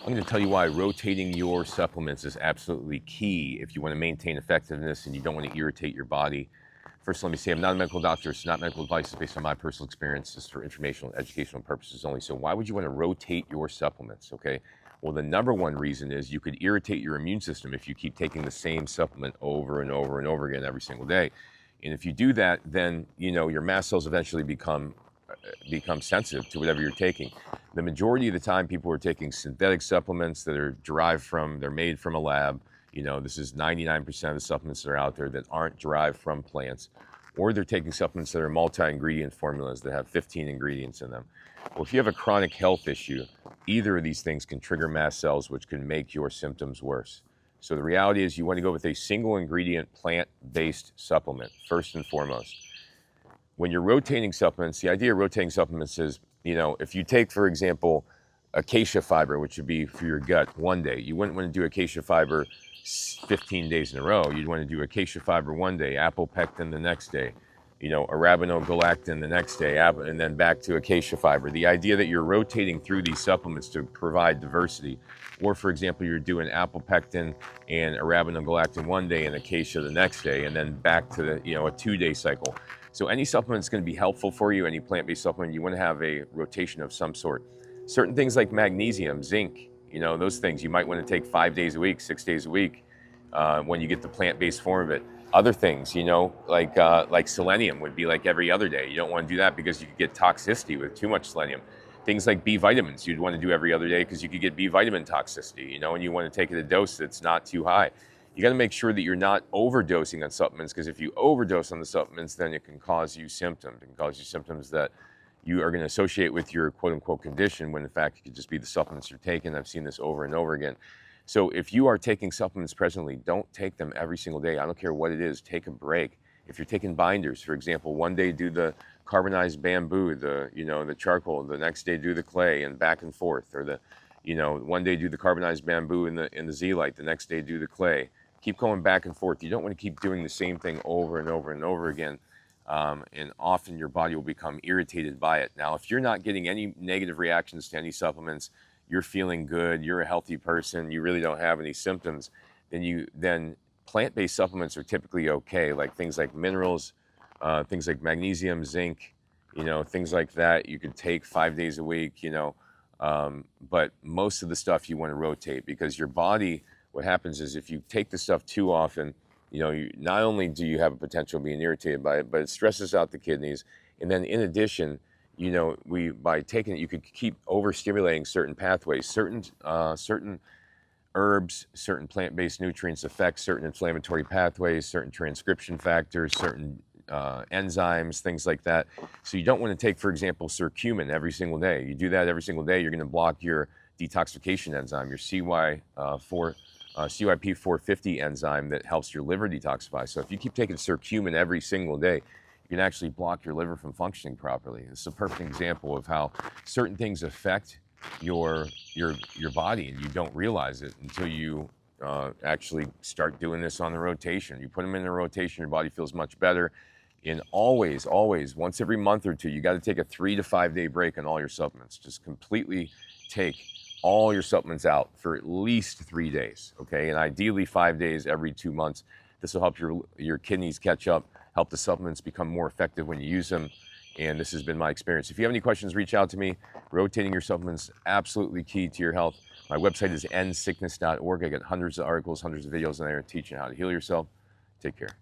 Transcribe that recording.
I'm going to tell you why rotating your supplements is absolutely key if you want to maintain effectiveness and you don't want to irritate your body. First, let me say I'm not a medical doctor. It's not medical advice. It's based on my personal experience. It's for informational and educational purposes only. So why would you want to rotate your supplements, okay? Well, the number one reason is you could irritate your immune system if you keep taking the same supplement over and over and over again every single day. And if you do that, then, your mast cells eventually become sensitive to whatever you're taking. The majority of the time, people are taking synthetic supplements that are they're made from a lab. This is 99% of the supplements that are out there that aren't derived from plants, or they're taking supplements that are multi-ingredient formulas that have 15 ingredients in them. Well, if you have a chronic health issue, either of these things can trigger mast cells, which can make your symptoms worse. So the reality is you want to go with a single ingredient plant-based supplement, first and foremost. When you're rotating supplements, the idea of rotating supplements is, if you take, for example, acacia fiber, which would be for your gut one day, you wouldn't want to do acacia fiber 15 days in a row. You'd want to do acacia fiber one day, apple pectin the next day, arabinogalactin the next day, and then back to acacia fiber. The idea that you're rotating through these supplements to provide diversity, or for example, you're doing apple pectin and arabinogalactin one day and acacia the next day, and then back to a 2-day cycle. So any supplement that's going to be helpful for you, any plant-based supplement, you want to have a rotation of some sort. Certain things like magnesium, zinc, those things you might want to take 5 days a week, 6 days a week when you get the plant-based form of it. Other things, like selenium would be like every other day. You don't want to do that because you could get toxicity with too much selenium. Things like B vitamins, you'd want to do every other day because you could get B vitamin toxicity, and you want to take it at a dose that's not too high. You got to make sure that you're not overdosing on supplements, because if you overdose on the supplements, then it can cause you symptoms. It can cause you symptoms that you are going to associate with your quote-unquote condition, when in fact it could just be the supplements you're taking. I've seen this over and over again. So if you are taking supplements presently, don't take them every single day. I don't care what it is. Take a break. If you're taking binders, for example, one day do the carbonized bamboo, the charcoal, the next day do the clay, and back and forth. Or one day do the carbonized bamboo in the zeolite, the next day do the clay. Keep going back and forth. You don't want to keep doing the same thing over and over and over again. And often your body will become irritated by it. Now, if you're not getting any negative reactions to any supplements, you're feeling good, you're a healthy person, you really don't have any symptoms, then plant-based supplements are typically okay, like things like minerals, things like magnesium, zinc, things like that. You could take 5 days a week, but most of the stuff you want to rotate, because your body, what happens is if you take the stuff too often, not only do you have a potential of being irritated by it, but it stresses out the kidneys. And then in addition, by taking it, you could keep overstimulating certain pathways, certain herbs, certain plant-based nutrients affect certain inflammatory pathways, certain transcription factors, certain enzymes, things like that. So you don't want to take, for example, curcumin every single day. You do that every single day, you're going to block your detoxification enzyme, your CYP450 enzyme that helps your liver detoxify. So if you keep taking curcumin every single day, you can actually block your liver from functioning properly. It's a perfect example of how certain things affect your body, and you don't realize it until you actually start doing this on the rotation. You put them in the rotation, your body feels much better. And always, once every month or two, you got to take a 3 to 5 day break on all your supplements. Just completely take all your supplements out for at least 3 days, okay? And ideally 5 days every 2 months. This will help your kidneys catch up, help the supplements become more effective when you use them. And this has been my experience. If you have any questions, reach out to me. Rotating your supplements, absolutely key to your health. My website is endsickness.org. I got hundreds of articles, hundreds of videos on there teaching how to heal yourself. Take care.